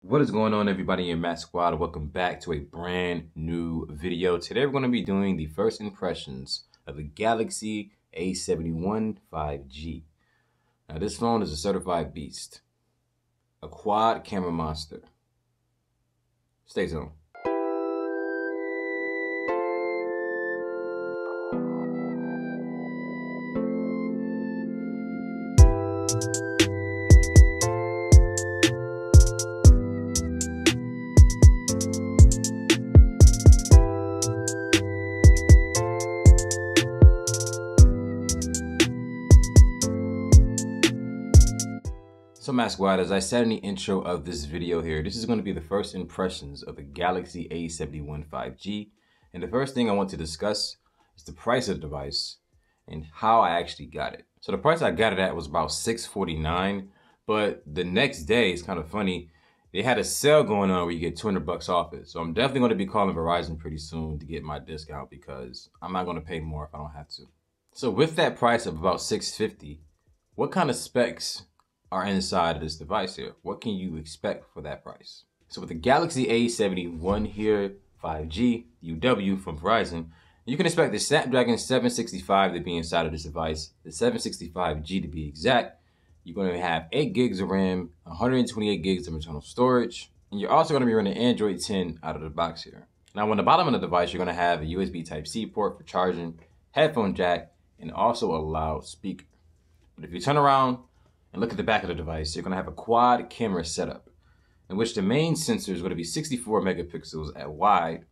What is going on, everybody in Matt Squad? Welcome back to a brand new video. Today we're going to be doing the first impressions of the Galaxy A71 5G. Now this phone is a certified beast, a quad camera monster. Stay tuned. So Matt Squad, as I said in the intro of this video here, this is going to be the first impressions of the Galaxy A71 5G. And the first thing I want to discuss is the price of the device and how I actually got it. So the price I got it at was about $649, but the next day, it's kind of funny, they had a sale going on where you get $200 off it. So I'm definitely going to be calling Verizon pretty soon to get my discount because I'm not going to pay more if I don't have to. So with that price of about $650, what kind of specs are inside of this device here? What can you expect for that price? So with the Galaxy A71 here, 5G, UW from Verizon, you can expect the Snapdragon 765 to be inside of this device, the 765G to be exact. You're going to have 8 gigs of RAM, 128 gigs of internal storage, and you're also going to be running Android 10 out of the box here. Now on the bottom of the device, you're going to have a USB Type-C port for charging, headphone jack, and also a loudspeaker. But if you turn around and look at the back of the device, you're going to have a quad camera setup in which the main sensor is going to be 64 megapixels at wide.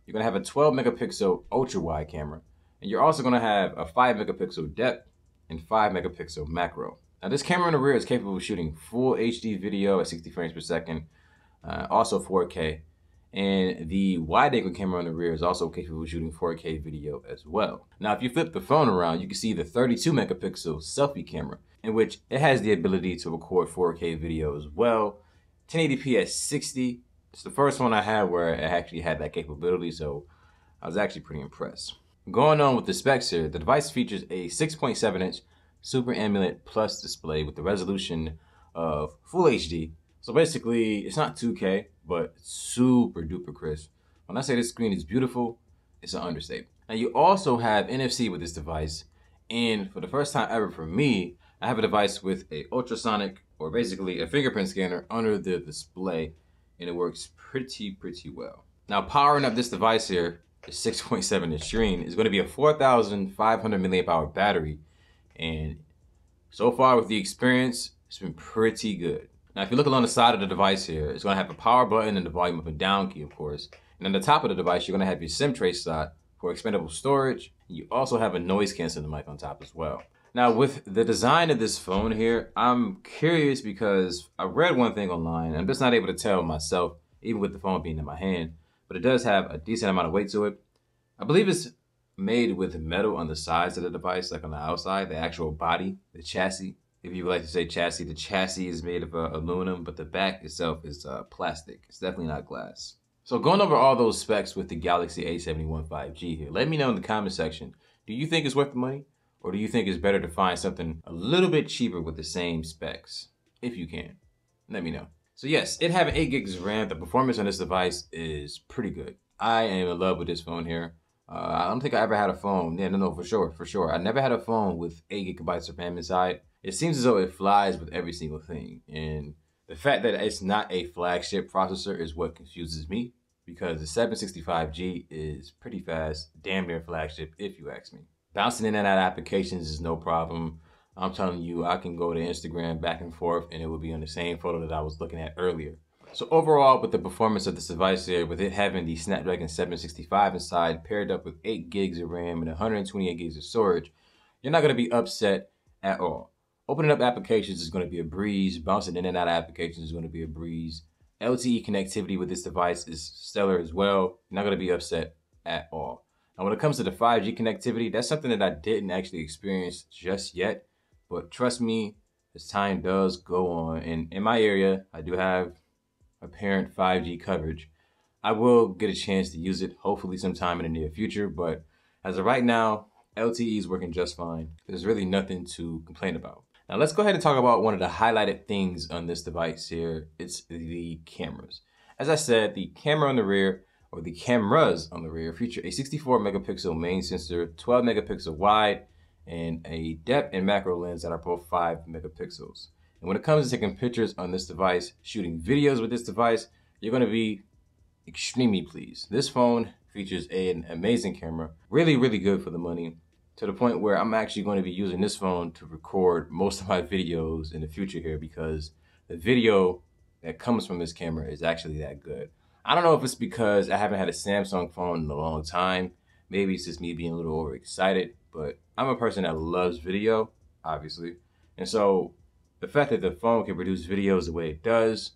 You're going to have a 12 megapixel ultra wide camera, and you're also going to have a 5 megapixel depth and 5 megapixel macro. Now this camera in the rear is capable of shooting full HD video at 60 frames per second, also 4K, and the wide angle camera in the rear is also capable of shooting 4K video as well. Now if you flip the phone around, you can see the 32 megapixel selfie camera, in which it has the ability to record 4K video as well, 1080p at 60. It's the first one I had where it actually had that capability, so I was actually pretty impressed. Going on with the specs here, the device features a 6.7-inch Super AMOLED Plus display with the resolution of Full HD. So basically, it's not 2K, but super duper crisp. When I say this screen is beautiful, it's an understatement. Now you also have NFC with this device, and for the first time ever for me, I have a device with a ultrasonic, or basically a fingerprint scanner under the display, and it works pretty well. Now powering up this device here, the 6.7-inch screen, is going to be a 4,500 milliamp hour battery, and so far with the experience, it's been pretty good. Now if you look along the side of the device here, it's going to have a power button and the volume up and down key, of course. And on the top of the device, you're going to have your SIM tray slot for expandable storage. You also have a noise canceling mic on top as well. Now with the design of this phone here, I'm curious because I read one thing online, and I'm just not able to tell myself, even with the phone being in my hand, but it does have a decent amount of weight to it. I believe it's made with metal on the sides of the device, like on the outside, the actual body, the chassis. If you would like to say chassis, the chassis is made of aluminum, but the back itself is plastic. It's definitely not glass. So going over all those specs with the Galaxy A71 5G here, let me know in the comment section, do you think it's worth the money? Or do you think it's better to find something a little bit cheaper with the same specs? If you can, let me know. So yes, it having 8 gigs of RAM, the performance on this device is pretty good. I am in love with this phone here. I don't think I ever had a phone. Yeah, no, for sure. I never had a phone with 8 gigabytes of RAM inside. It seems as though it flies with every single thing. And the fact that it's not a flagship processor is what confuses me, because the 765G is pretty fast, damn near flagship if you ask me. Bouncing in and out of applications is no problem. I'm telling you, I can go to Instagram back and forth and it will be on the same photo that I was looking at earlier. So overall, with the performance of this device here, with it having the Snapdragon 765 inside, paired up with 8 gigs of RAM and 128 gigs of storage, you're not going to be upset at all. Opening up applications is going to be a breeze. Bouncing in and out of applications is going to be a breeze. LTE connectivity with this device is stellar as well. You're not going to be upset at all. Now, when it comes to the 5G connectivity, that's something that I didn't actually experience just yet. But trust me, as time does go on, and in my area, I do have apparent 5G coverage. I will get a chance to use it, hopefully sometime in the near future. But as of right now, LTE is working just fine. There's really nothing to complain about. Now let's go ahead and talk about one of the highlighted things on this device here. It's the cameras. As I said, the camera on the rear, or the cameras on the rear, feature a 64 megapixel main sensor, 12 megapixel wide, and a depth and macro lens that are both 5 megapixels. And when it comes to taking pictures on this device, shooting videos with this device, you're going to be extremely pleased. This phone features an amazing camera, really good for the money, to the point where I'm actually going to be using this phone to record most of my videos in the future here, because the video that comes from this camera is actually that good. I don't know if it's because I haven't had a Samsung phone in a long time. Maybe it's just me being a little overexcited, but I'm a person that loves video, obviously. And so the fact that the phone can produce videos the way it does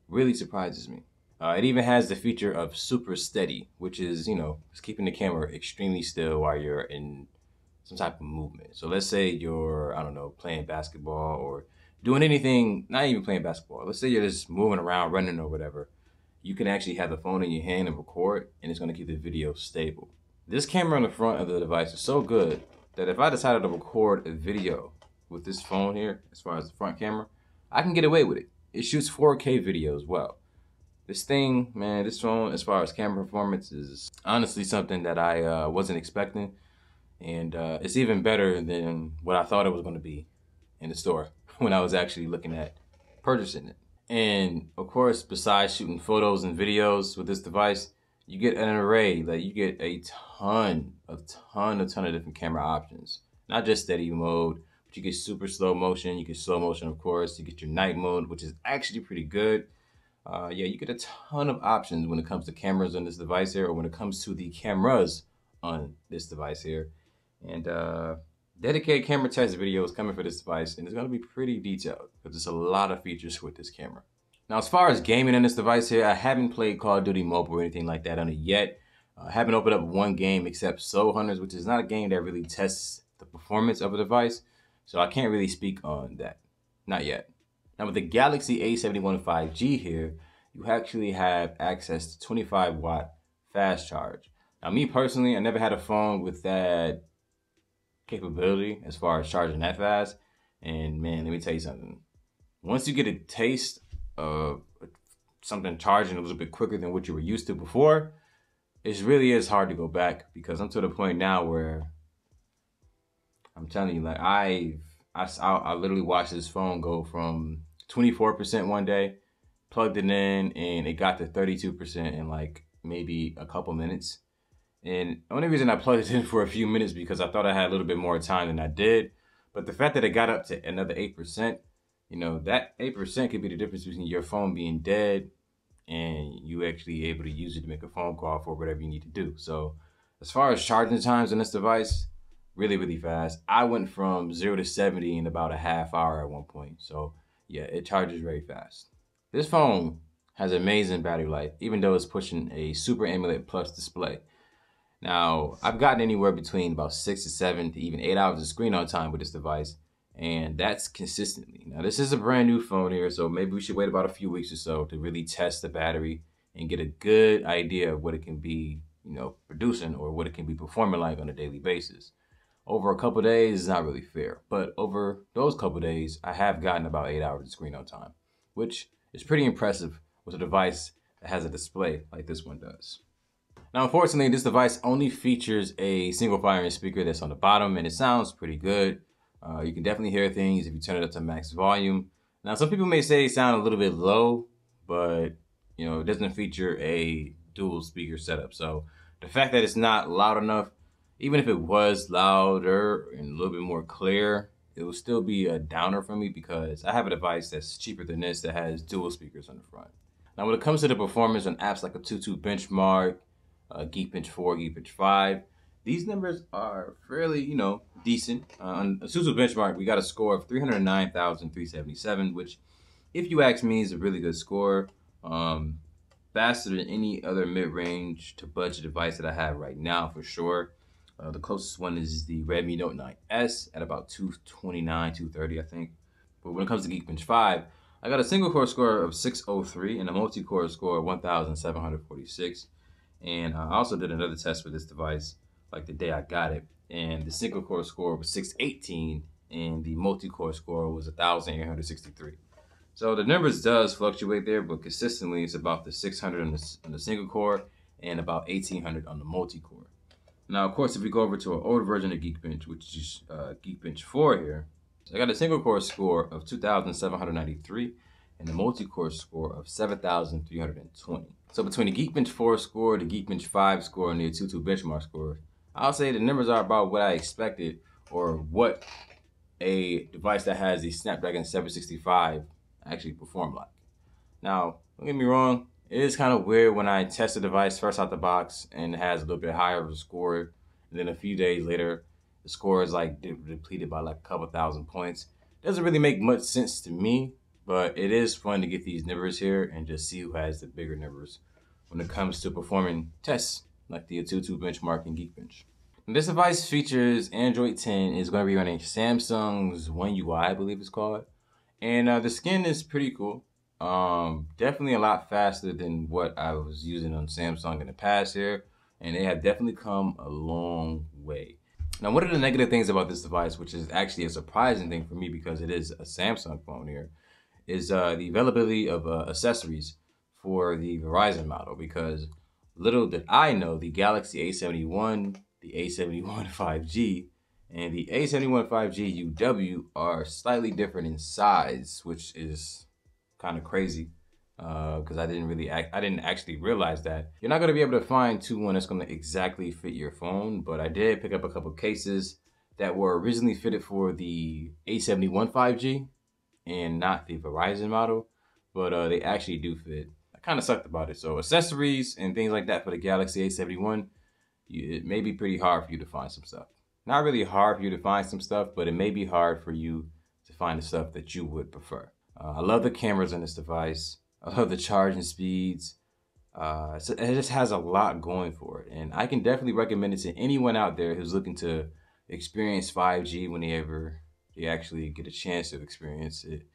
really surprises me. It even has the feature of super steady, which is, just keeping the camera extremely still while you're in some type of movement. So let's say you're, I don't know, playing basketball or doing anything, not even playing basketball. Let's say you're just moving around, running or whatever. You can actually have the phone in your hand and record, and it's going to keep the video stable. This camera on the front of the device is so good that if I decided to record a video with this phone here, as far as the front camera, I can get away with it. It shoots 4K video as well. This thing, man, this phone, as far as camera performance, is honestly something that I wasn't expecting. And it's even better than what I thought it was going to be in the store when I was actually looking at purchasing it. And of course, besides shooting photos and videos with this device, you get an array, like you get a ton of different camera options. Not just steady mode, but you get super slow motion, you get slow motion, of course, you get your night mode, which is actually pretty good. Yeah, you get a ton of options when it comes to cameras on this device here, or when it comes to the cameras on this device here. And dedicated camera test video is coming for this device, and it's going to be pretty detailed because there's a lot of features with this camera. Now, as far as gaming on this device here, I haven't played Call of Duty Mobile or anything like that on it yet. I haven't opened up one game except Soul Hunters, which is not a game that really tests the performance of a device, so I can't really speak on that. Not yet. Now, with the Galaxy A71 5G here, you actually have access to 25-watt fast charge. Now, me personally, I never had a phone with that capability as far as charging that fast. And man, let me tell you something. Once you get a taste of something charging a little bit quicker than what you were used to before, it really is hard to go back, because I'm to the point now where I'm telling you, like I literally watched this phone go from 24% one day, plugged it in, and it got to 32% in like maybe a couple minutes. And the only reason I plugged it in for a few minutes because I thought I had a little bit more time than I did. But the fact that it got up to another 8%, that 8% could be the difference between your phone being dead and you actually able to use it to make a phone call for whatever you need to do. So as far as charging times on this device, really fast. I went from 0 to 70 in about a half hour at one point. So yeah, it charges very fast. This phone has amazing battery life, even though it's pushing a Super AMOLED Plus display. Now, I've gotten anywhere between about 6 to 7 to even 8 hours of screen on time with this device, and that's consistently. Now, this is a brand new phone here, so maybe we should wait about a few weeks or so to really test the battery and get a good idea of what it can be, producing, or what it can be performing like on a daily basis. Over a couple days is not really fair, but over those couple days, I have gotten about 8 hours of screen on time, which is pretty impressive with a device that has a display like this one does. Now, unfortunately, this device only features a single firing speaker that's on the bottom, and it sounds pretty good. You can definitely hear things if you turn it up to max volume. Now, some people may say it sounds a little bit low, but it doesn't feature a dual speaker setup. So the fact that it's not loud enough, even if it was louder and a little bit more clear, it will still be a downer for me, because I have a device that's cheaper than this that has dual speakers on the front. Now, when it comes to the performance on apps like AnTuTu Benchmark, Geekbench 4, Geekbench 5, these numbers are fairly, decent. On AnTuTu Benchmark, we got a score of 309,377, which, if you ask me, is a really good score. Faster than any other mid-range to budget device that I have right now, for sure. The closest one is the Redmi Note 9S at about 229, 230, I think. But when it comes to Geekbench 5, I got a single core score of 603 and a multi-core score of 1,746. And I also did another test with this device like the day I got it, and the single core score was 618 and the multi-core score was 1,863. So the numbers does fluctuate there, but consistently it's about the 600 on the single core and about 1,800 on the multi-core. Now, of course, if we go over to an older version of Geekbench, which is Geekbench 4 here, so I got a single core score of 2,793 and the multi-core score of 7,320. So between the Geekbench 4 score, the Geekbench 5 score, and the AnTuTu benchmark score, I'll say the numbers are about what I expected, or what a device that has the Snapdragon 765 actually perform like. Now, don't get me wrong, it is kind of weird when I test the device first out the box and it has a little bit higher of a score, and then a few days later, the score is like depleted by like a couple thousand points. Doesn't really make much sense to me, but it is fun to get these numbers here and just see who has the bigger numbers when it comes to performing tests like the AnTuTu benchmark and Geekbench. This device features Android 10. It's going to be running Samsung's One UI, I believe it's called. And the skin is pretty cool. Definitely a lot faster than what I was using on Samsung in the past here. And they have definitely come a long way. Now, one of the negative things about this device, which is actually a surprising thing for me because it is a Samsung phone here, is the availability of accessories for the Verizon model. Because little did I know, the Galaxy A71, the A71 5G, and the A71 5G UW are slightly different in size, which is kind of crazy because I didn't actually realize that. You're not going to be able to find one that's going to exactly fit your phone, but I did pick up a couple cases that were originally fitted for the A71 5G and not the Verizon model, but they actually do fit. I kind of sucked about it. So accessories and things like that for the Galaxy A71, it may be pretty hard for you to find some stuff. Not really hard for you to find some stuff, but it may be hard for you to find the stuff that you would prefer. I love the cameras on this device. I love the charging speeds. So it just has a lot going for it. And I can definitely recommend it to anyone out there who's looking to experience 5G whenever they actually get a chance to experience it.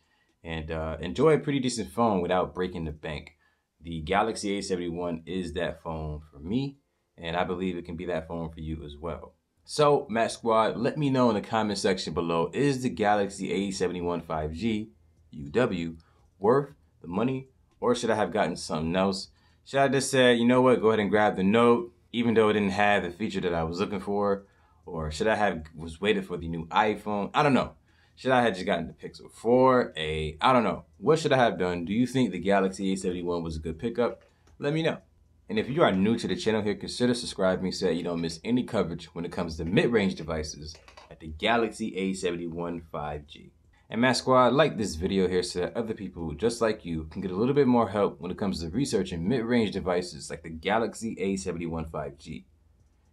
And enjoy a pretty decent phone without breaking the bank. The Galaxy A71 is that phone for me. And I believe it can be that phone for you as well. So, Mac Squad, let me know in the comment section below, is the Galaxy A71 5G UW worth the money, or should I have gotten something else? Should I just say, you know what, go ahead and grab the Note, even though it didn't have the feature that I was looking for? Or should I have waited for the new iPhone? I don't know. Should I have just gotten the Pixel 4? I don't know. What should I have done? Do you think the Galaxy A71 was a good pickup? Let me know. And if you are new to the channel here, consider subscribing so that you don't miss any coverage when it comes to mid-range devices like the Galaxy A71 5G. And Mac Squad, like this video here so that other people just like you can get a little bit more help when it comes to researching mid-range devices like the Galaxy A71 5G.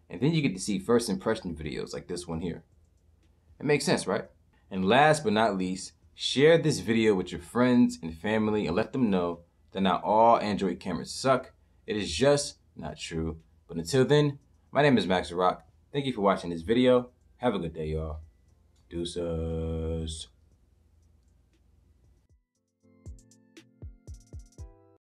And then you get to see first impression videos like this one here. It makes sense, right? And last but not least, share this video with your friends and family and let them know that not all Android cameras suck. It is just not true. But until then, my name is Max Rock. Thank you for watching this video. Have a good day, y'all. Deuces.